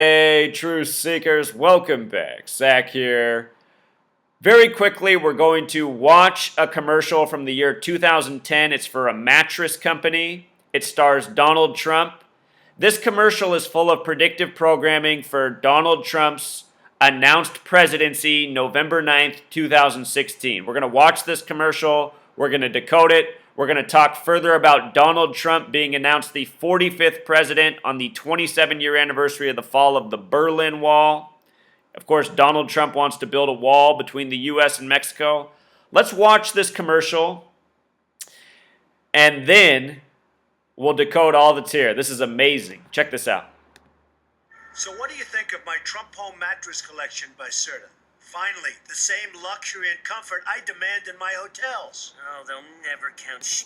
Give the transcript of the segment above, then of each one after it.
Hey, truth seekers, welcome back. Zach here. Very quickly, we're going to watch a commercial from the year 2010. It's for a mattress company. It stars Donald Trump. This commercial is full of predictive programming for Donald Trump's announced presidency, November 9th, 2016. We're going to watch this commercial. We're going to decode it. We're going to talk further about Donald Trump being announced the 45th president on the 27-year anniversary of the fall of the Berlin Wall. Of course, Donald Trump wants to build a wall between the U.S. and Mexico. Let's watch this commercial, and then we'll decode all that's here. This is amazing. Check this out. So what do you think of my Trump Home mattress collection by Serta? Finally, the same luxury and comfort I demand in my hotels. Oh, they'll never count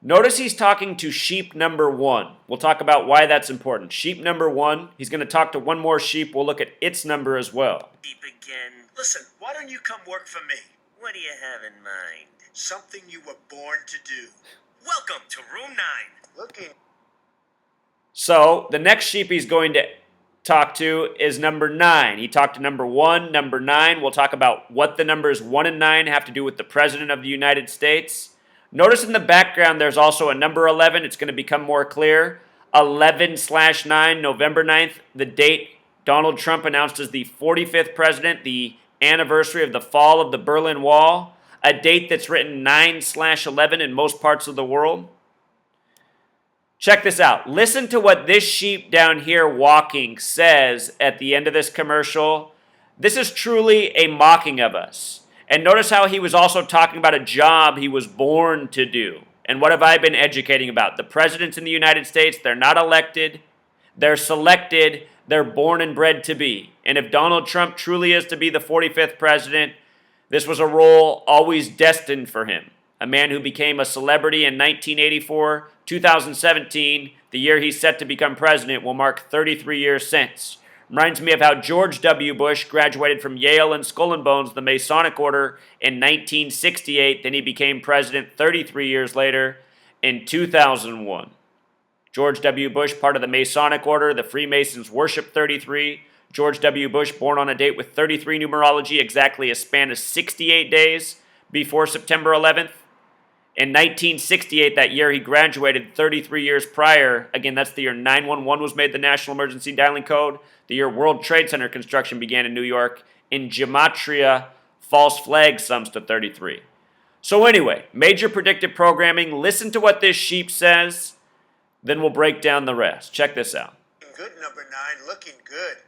Notice he's talking to sheep number one. We'll talk about why that's important. Sheep number one, he's going to talk to one more sheep. We'll look at its number as well. sheep again. Listen, why don't you come work for me? What do you have in mind? Something you were born to do. Welcome to room 9. Looking. So the next sheep he's going to talk to is number 9. He talked to number 1, number 9. We'll talk about what the numbers 1 and 9 have to do with the President of the United States. Notice in the background there's also a number 11. It's going to become more clear. 11/9, November 9th, the date Donald Trump announced as the 45th president, the anniversary of the fall of the Berlin Wall, a date that's written 9/11 in most parts of the world. Check this out. Listen to what this sheep down here walking says at the end of this commercial. This is truly a mocking of us. And notice how he was also talking about a job he was born to do. And what have I been educating about? The presidents in the United States, they're not elected, they're selected, they're born and bred to be. And if Donald Trump truly is to be the 45th president, this was a role always destined for him. A man who became a celebrity in 1984, 2017, the year he's set to become president, will mark 33 years since. Reminds me of how George W. Bush graduated from Yale and Skull and Bones, the Masonic Order, in 1968. Then he became president 33 years later in 2001. George W. Bush, part of the Masonic Order, the Freemasons worship 33. George W. Bush, born on a date with 33 numerology, exactly a span of 68 days before September 11th. In 1968, that year, he graduated 33 years prior. Again, that's the year 911 was made the National Emergency Dialing Code. The year World Trade Center construction began in New York. In Gematria, false flag sums to 33. So anyway, major predictive programming. Listen to what this sheep says. Then we'll break down the rest. Check this out. Good, number 9. Looking good.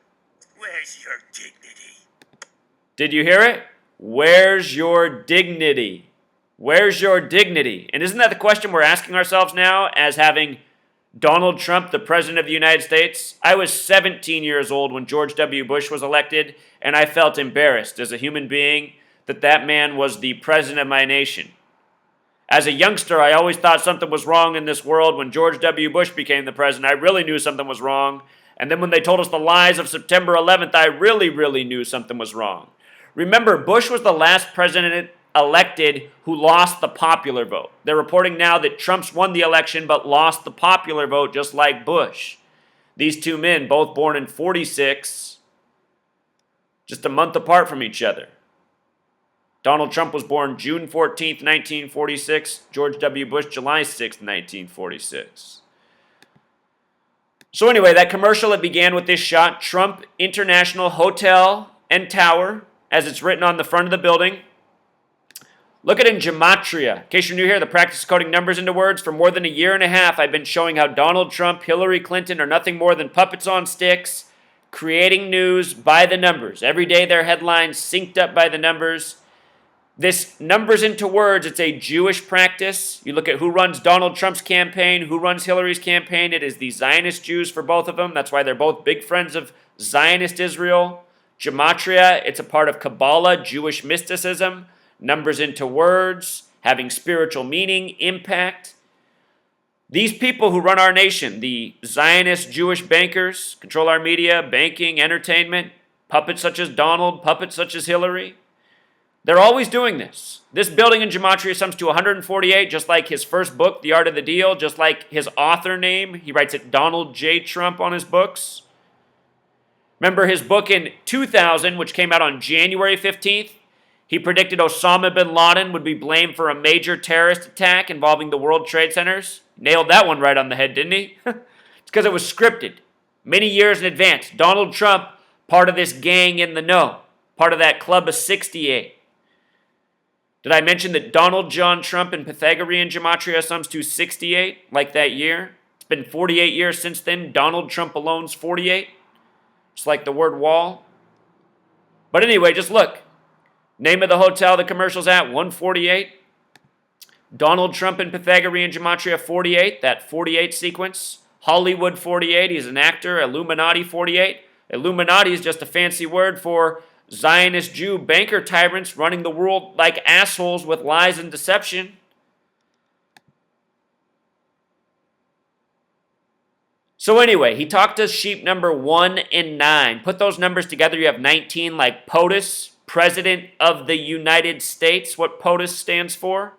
Where's your dignity? Did you hear it? Where's your dignity? Where's your dignity? And isn't that the question we're asking ourselves now as having Donald Trump, the President of the United States? I was 17 years old when George W. Bush was elected, and I felt embarrassed as a human being that that man was the President of my nation. As a youngster, I always thought something was wrong in this world. When George W. Bush became the President, I really knew something was wrong. And then when they told us the lies of September 11th, I really knew something was wrong. Remember, Bush was the last president elected who lost the popular vote. They're reporting now that Trump's won the election but lost the popular vote just like Bush. These two men, both born in 46, just a month apart from each other. Donald Trump was born June 14th, 1946. George W. Bush, July 6th, 1946. So anyway, that commercial, it began with this shot, Trump International Hotel and Tower, as it's written on the front of the building. Look at it in Gematria. In case you're new here, the practice of coding numbers into words. For more than a year and a half, I've been showing how Donald Trump, Hillary Clinton are nothing more than puppets on sticks, creating news by the numbers. Every day their headlines synced up by the numbers. This numbers into words, it's a Jewish practice. You look at who runs Donald Trump's campaign, who runs Hillary's campaign. It is the Zionist Jews for both of them. That's why they're both big friends of Zionist Israel. Gematria, it's a part of Kabbalah, Jewish mysticism. Numbers into words, having spiritual meaning, impact. These people who run our nation, the Zionist Jewish bankers, control our media, banking, entertainment, puppets such as Donald, puppets such as Hillary, they're always doing this. This building in Gematria sums to 148, just like his first book, The Art of the Deal, just like his author name. He writes it Donald J. Trump on his books. Remember his book in 2000, which came out on January 15th? He predicted Osama bin Laden would be blamed for a major terrorist attack involving the World Trade Centers. Nailed that one right on the head, didn't he? It's because it was scripted many years in advance. Donald Trump, part of this gang in the know, part of that club of 68. Did I mention that Donald John Trump in Pythagorean gematria sums to 68, like that year? It's been 48 years since then. Donald Trump alone's 48. Just like the word wall. But anyway, just look. Name of the hotel the commercial's at, 148. Donald Trump in Pythagorean gematria, 48, that 48 sequence. Hollywood, 48, he's an actor. Illuminati, 48. Illuminati is just a fancy word for Zionist Jew banker tyrants running the world like assholes with lies and deception. So anyway, he talked to sheep number 1 and 9. Put those numbers together, you have 19, like POTUS, President of the United States, what POTUS stands for.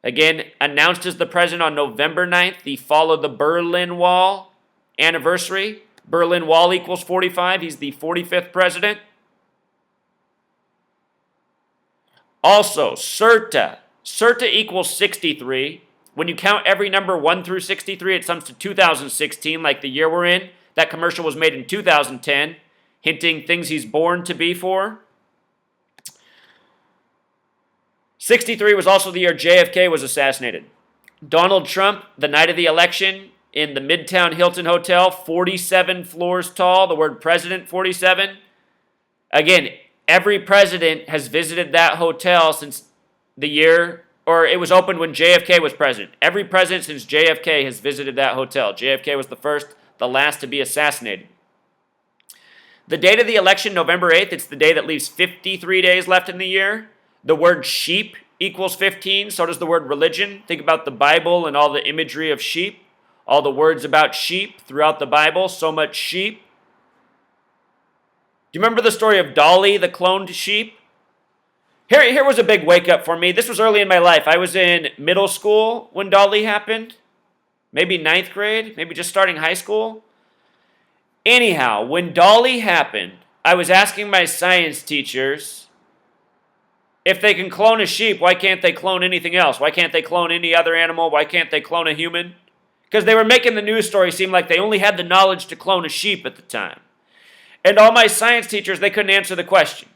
Again, announced as the president on November 9th. He followed the Berlin Wall anniversary. Berlin Wall equals 45. He's the 45th president. Also, Serta. Serta equals 63. When you count every number 1 through 63, it sums to 2016, like the year we're in. That commercial was made in 2010, hinting things he's born to be for. 63 was also the year JFK was assassinated. Donald Trump, the night of the election, in the Midtown Hilton Hotel, 47 floors tall, the word president, 47. Again, every president has visited that hotel since the year, or it was opened when JFK was president. Every president since JFK has visited that hotel. JFK was the first, the last to be assassinated. The date of the election, November 8th, it's the day that leaves 53 days left in the year. The word sheep equals 15, so does the word religion. Think about the Bible and all the imagery of sheep. All the words about sheep throughout the Bible, so much sheep. Do you remember the story of Dolly, the cloned sheep? Here was a big wake up for me. This was early in my life. I was in middle school when Dolly happened. Maybe 9th grade, maybe just starting high school. Anyhow, when Dolly happened, I was asking my science teachers, if they can clone a sheep, why can't they clone anything else? Why can't they clone any other animal? Why can't they clone a human? Because they were making the news story seem like they only had the knowledge to clone a sheep at the time. And all my science teachers, they couldn't answer the question.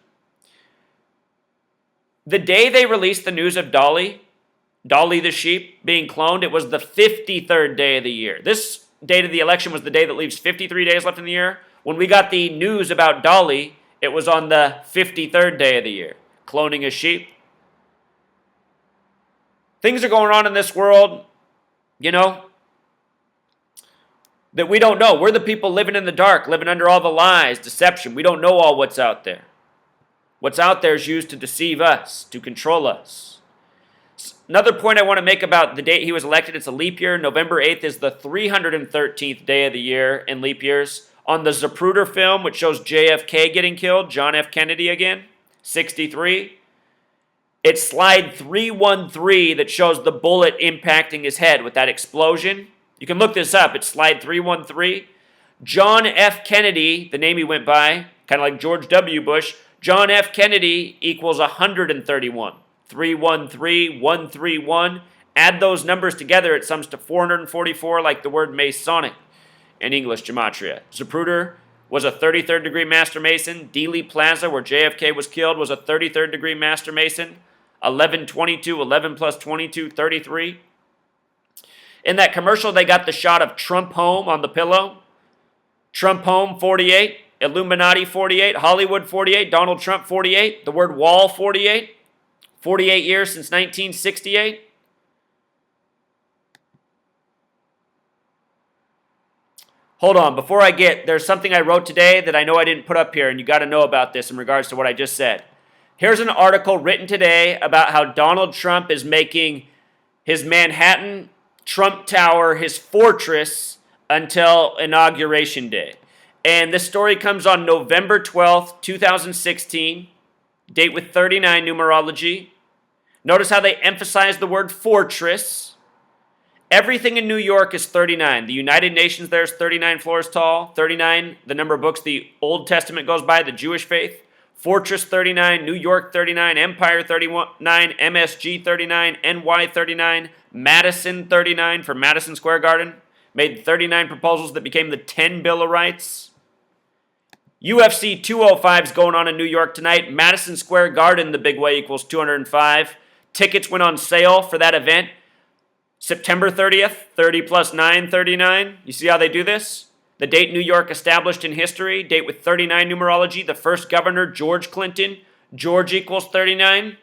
The day they released the news of Dolly the sheep, being cloned, it was the 53rd day of the year. This date of the election was the day that leaves 53 days left in the year. When we got the news about Dolly, it was on the 53rd day of the year. Cloning a sheep. Things are going on in this world, that we don't know. We're the people living in the dark, living under all the lies, deception. We don't know all what's out there. What's out there is used to deceive us, to control us. Another point I want to make about the date he was elected, it's a leap year. November 8th is the 313th day of the year in leap years. On the Zapruder film, which shows JFK getting killed, John F. Kennedy again, 63. It's slide 313 that shows the bullet impacting his head with that explosion. You can look this up. It's slide 313. John F. Kennedy, the name he went by, kind of like George W. Bush, John F. Kennedy equals 131. 313, 131. Add those numbers together, it sums to 444, like the word Masonic in English gematria. Zapruder was a 33rd degree Master Mason. Dealey Plaza, where JFK was killed, was a 33rd degree Master Mason. 1122, 11 plus 22, 33. In that commercial, they got the shot of Trump home on the pillow. Trump home, 48. Illuminati, 48. Hollywood, 48. Donald Trump, 48. The word wall, 48. 48 years since 1968. Hold on, before I there's something I wrote today that I know I didn't put up here, and you got to know about this in regards to what I just said. Here's an article written today about how Donald Trump is making his Manhattan Trump Tower his fortress until Inauguration Day. And this story comes on November 12th, 2016, date with 39 numerology. Notice how they emphasize the word fortress. Everything in New York is 39. The United Nations there is 39 floors tall. 39, the number of books the Old Testament goes by, the Jewish faith. Fortress 39, New York 39, Empire 39, MSG 39, NY 39, Madison 39 for Madison Square Garden. Made 39 proposals that became the 10 Bill of Rights. UFC 205 is going on in New York tonight. Madison Square Garden, the big way, equals 205. Tickets went on sale for that event September 30th, 30 plus 9, 39. You see how they do this? The date New York established in history, date with 39 numerology, the first governor, George Clinton. George equals 39.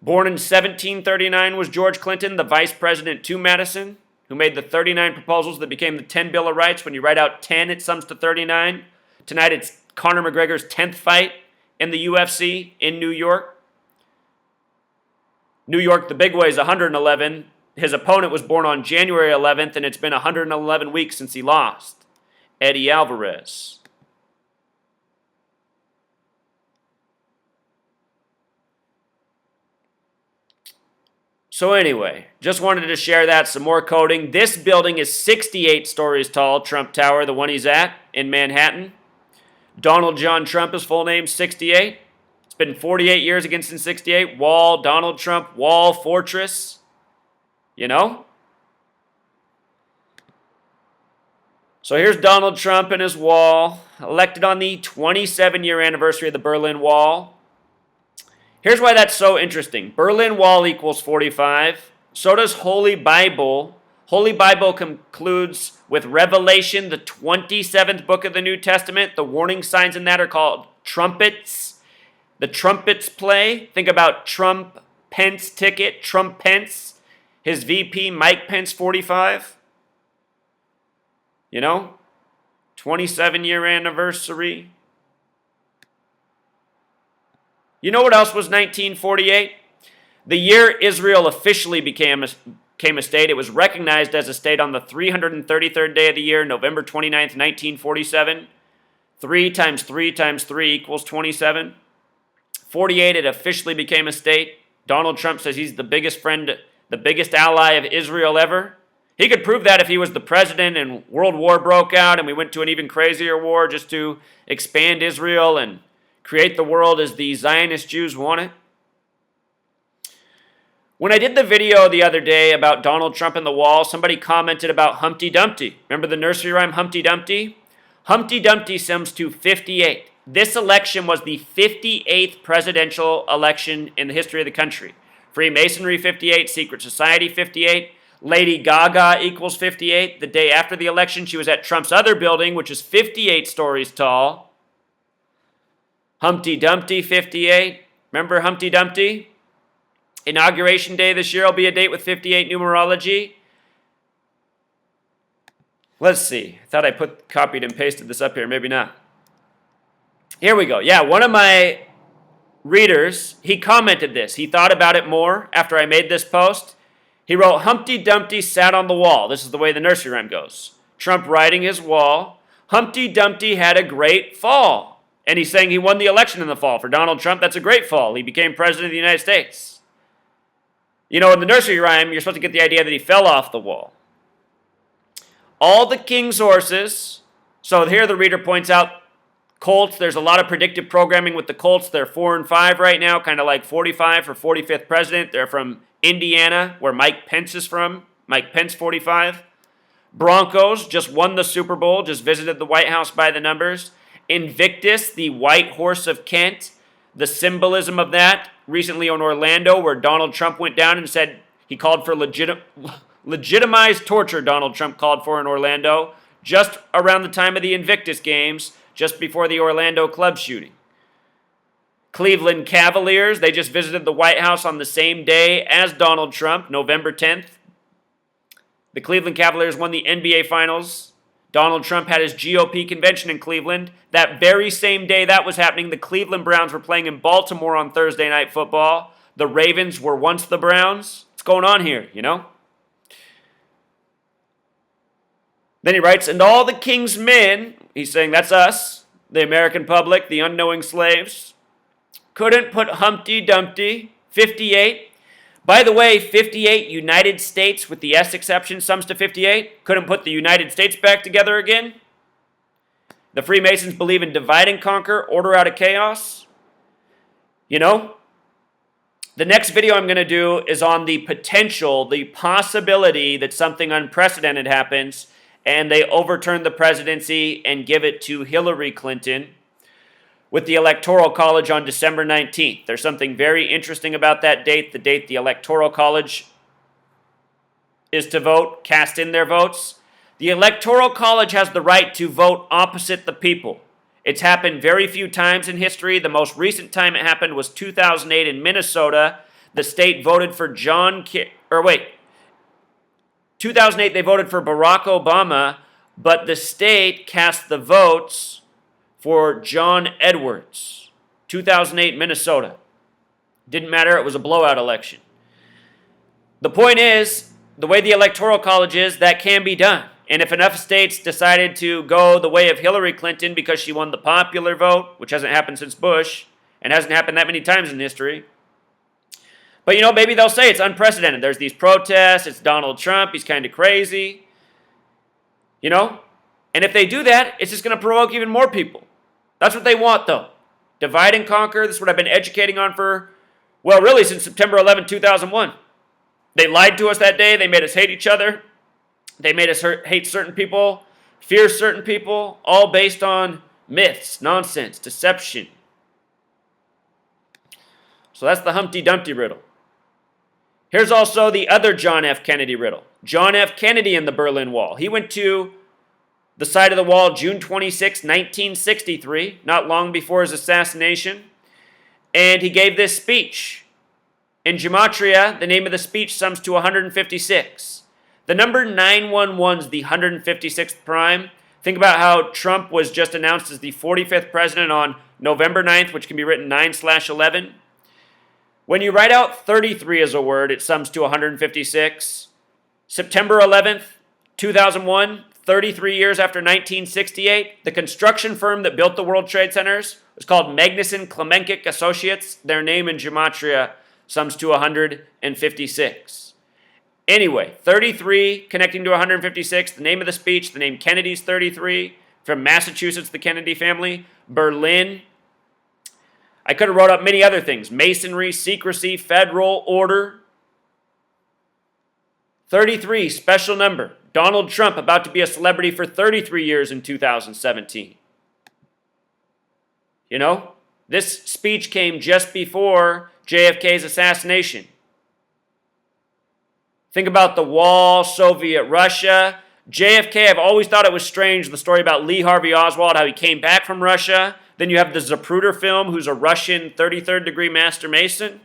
Born in 1739 was George Clinton, the vice president to Madison, who made the 39 proposals that became the 10 Bill of Rights. When you write out 10, it sums to 39. Tonight it's Conor McGregor's 10th fight in the UFC in New York. New York, the big way, is 111. His opponent was born on January 11th, and it's been 111 weeks since he lost. Eddie Alvarez. So anyway, just wanted to share that, some more coding. This building is 68 stories tall, Trump Tower, the one he's at in Manhattan. Donald John Trump, his full name, 68. It's been 48 years against in 68. Wall, Donald Trump, wall, fortress. You know? So here's Donald Trump and his wall, elected on the 27-year anniversary of the Berlin Wall. Here's why that's so interesting. Berlin Wall equals 45. So does Holy Bible. Holy Bible concludes with Revelation, the 27th book of the New Testament. The warning signs in that are called trumpets. The trumpets play. Think about Trump Pence ticket, Trump Pence, his VP Mike Pence 45. You know, 27-year anniversary. You know what else was 1948? The year Israel officially became a state. It was recognized as a state on the 333rd day of the year, November 29th, 1947. 3 times 3 times 3 equals 27. 48, it officially became a state. Donald Trump says he's the biggest friend, the biggest ally of Israel ever. He could prove that if he was the president and World War broke out and we went to an even crazier war just to expand Israel and create the world as the Zionist Jews want it. When I did the video the other day about Donald Trump and the wall, somebody commented about Humpty Dumpty. Remember the nursery rhyme Humpty Dumpty? Humpty Dumpty sums to 58. This election was the 58th presidential election in the history of the country. Freemasonry 58, Secret Society 58, Lady Gaga equals 58. The day after the election, she was at Trump's other building, which is 58 stories tall. Humpty Dumpty 58. Remember Humpty Dumpty? Inauguration Day this year will be a date with 58 numerology. Let's see. I thought I copied and pasted this up here. Maybe not. Here we go. Yeah, one of my readers, he commented this. He thought about it more after I made this post. He wrote, Humpty Dumpty sat on the wall. This is the way the nursery rhyme goes. Trump riding his wall. Humpty Dumpty had a great fall. And he's saying he won the election in the fall. For Donald Trump, that's a great fall. He became president of the United States. You know, in the nursery rhyme, you're supposed to get the idea that he fell off the wall. All the king's horses. So here the reader points out, Colts, there's a lot of predictive programming with the Colts. They're 4 and 5 right now, kind of like 45 for 45th president. They're from Indiana, where Mike Pence is from. Mike Pence, 45. Broncos just won the Super Bowl, just visited the White House by the numbers. Invictus, the white horse of Kent, the symbolism of that, recently in Orlando, where Donald Trump went down and said he called for legitimized torture, Donald Trump called for in Orlando, just around the time of the Invictus games, just before the Orlando club shooting. Cleveland Cavaliers, they just visited the White House on the same day as Donald Trump, November 10th. The Cleveland Cavaliers won the NBA Finals. Donald Trump had his GOP convention in Cleveland. That very same day that was happening, the Cleveland Browns were playing in Baltimore on Thursday Night Football. The Ravens were once the Browns. What's going on here, you know? Then he writes, and all the king's men, he's saying that's us, the American public, the unknowing slaves, couldn't put Humpty Dumpty, 58, By the way, 58 United States, with the S exception, sums to 58. Couldn't put the United States back together again. The Freemasons believe in divide and conquer, order out of chaos. You know, the next video I'm going to do is on the potential, the possibility that something unprecedented happens and they overturn the presidency and give it to Hillary Clinton with the Electoral College on December 19th. There's something very interesting about that date, the date the Electoral College is to vote, cast in their votes. The Electoral College has the right to vote opposite the people. It's happened very few times in history. The most recent time it happened was 2008 in Minnesota. The state voted for 2008 they voted for Barack Obama, but the state cast the votes for John Edwards. 2008 Minnesota. Didn't matter, it was a blowout election. The point is, the way the Electoral College is, that can be done. And if enough states decided to go the way of Hillary Clinton because she won the popular vote, which hasn't happened since Bush, and hasn't happened that many times in history, but you know, maybe they'll say it's unprecedented. There's these protests, it's Donald Trump, he's kind of crazy, you know? And if they do that, it's just going to provoke even more people. That's what they want, though. Divide and conquer. This is what I've been educating on for, well, really since September 11, 2001. They lied to us that day. They made us hate each other. They made us hate certain people, fear certain people, all based on myths, nonsense, deception. So that's the Humpty Dumpty riddle. Here's also the other John F. Kennedy riddle. John F. Kennedy and the Berlin Wall. He went to the side of the wall June 26, 1963, not long before his assassination, and he gave this speech. In Gematria, the name of the speech sums to 156. The number 911 is the 156th prime. Think about how Trump was just announced as the 45th president on November 9th, which can be written 9/11. When you write out 33 as a word, it sums to 156. September 11th, 2001, 33 years after 1968, the construction firm that built the World Trade Centers was called Magnuson Klemenkic Associates. Their name in Gematria sums to 156. Anyway, 33 connecting to 156, the name of the speech, the name Kennedy's 33, from Massachusetts, the Kennedy family, Berlin. I could have wrote up many other things, masonry, secrecy, federal order. 33, special number. Donald Trump about to be a celebrity for 33 years in 2017. You know, this speech came just before JFK's assassination. Think about the wall, Soviet Russia. JFK, I've always thought it was strange, the story about Lee Harvey Oswald, how he came back from Russia. Then you have the Zapruder film, who's a Russian 33rd degree Master Mason.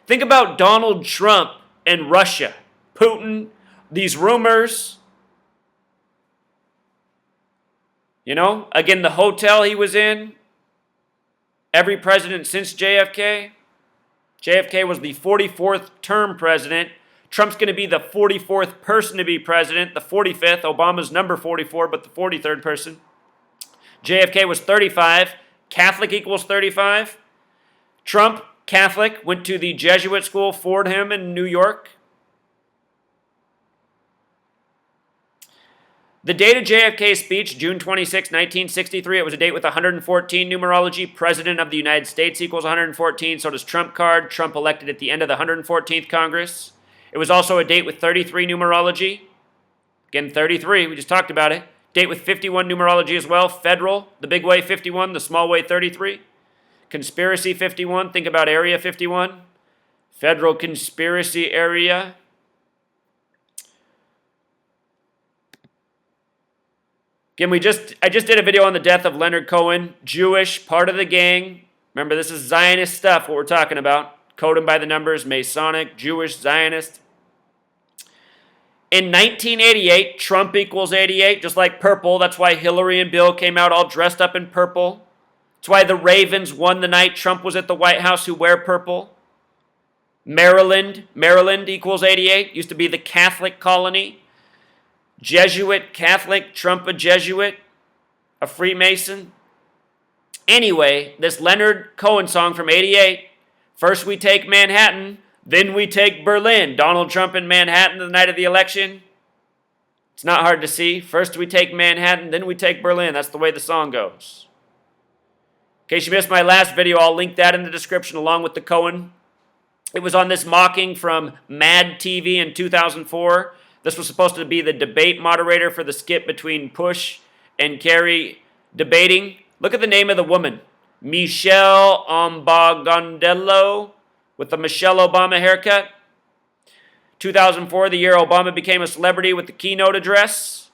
Think about Donald Trump and Russia, Putin, these rumors. You know, again, the hotel he was in, every president since JFK. JFK was the 44th term president. Trump's going to be the 44th person to be president, the 45th. Obama's number 44, but the 43rd person. JFK was 35. Catholic equals 35. Trump, Catholic, went to the Jesuit school, Fordham in New York. The date of JFK's speech, June 26, 1963, it was a date with 114 numerology. President of the United States equals 114, so does Trump card. Trump elected at the end of the 114th Congress. It was also a date with 33 numerology. Again, 33, we just talked about it. Date with 51 numerology as well. Federal, the big way 51, the small way 33. Conspiracy 51, think about Area 51. Federal conspiracy area. Again, I just did a video on the death of Leonard Cohen, Jewish, part of the gang. Remember, this is Zionist stuff, what we're talking about. Code them by the numbers, Masonic, Jewish, Zionist. In 1988, Trump equals 88, just like purple. That's why Hillary and Bill came out all dressed up in purple. That's why the Ravens won the night Trump was at the White House who wear purple. Maryland equals 88, used to be the Catholic colony. Jesuit, Catholic, Trump a Jesuit, a Freemason. Anyway, this Leonard Cohen song from 88, first we take Manhattan, Then we take Berlin. Donald Trump in Manhattan the night of the election. It's not hard to see. First we take Manhattan, then we take Berlin. That's the way the song goes. In case you missed my last video, I'll link that in the description along with the Cohen. It was on this mocking from Mad TV in 2004. This was supposed to be the debate moderator for the skit between Bush and Kerry debating. Look at the name of the woman. Michelle Ombagondello with the Michelle Obama haircut. 2004, the year Obama became a celebrity with the keynote address.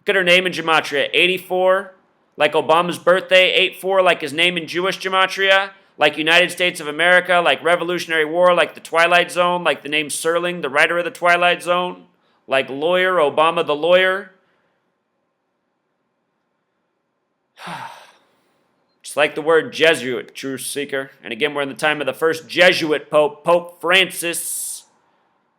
Look at her name in gematria. 84, like Obama's birthday. 84, like his name in Jewish gematria. Like United States of America, like Revolutionary War, like the Twilight Zone, like the name Serling, the writer of the Twilight Zone. Like lawyer, Obama the lawyer. Just like the word Jesuit, truth seeker. And again, we're in the time of the first Jesuit Pope, Pope Francis.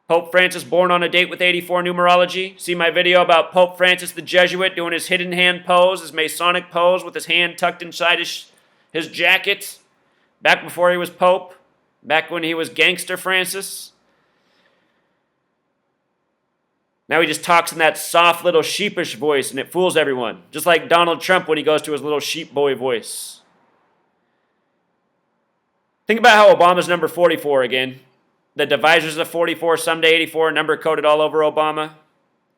Pope Francis born on a date with 84 numerology. See my video about Pope Francis the Jesuit doing his hidden hand pose, his Masonic pose with his hand tucked inside his jacket. Back before he was Pope. Back when he was Gangster Francis. Now he just talks in that soft little sheepish voice and it fools everyone. Just like Donald Trump when he goes to his little sheep boy voice. Think about how Obama's number 44 again. The divisors of 44, someday 84, number coded all over Obama.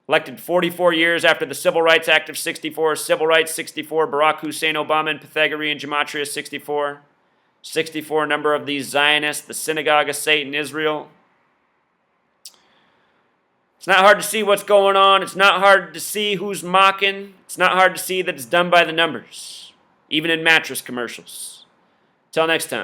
Elected 44 years after the Civil Rights Act of 64, Civil Rights 64, Barack Hussein Obama and Pythagorean Gematria 64. 64 number of these Zionists, the synagogue of Satan, Israel. It's not hard to see what's going on. It's not hard to see who's mocking. It's not hard to see that it's done by the numbers, even in mattress commercials. Till next time.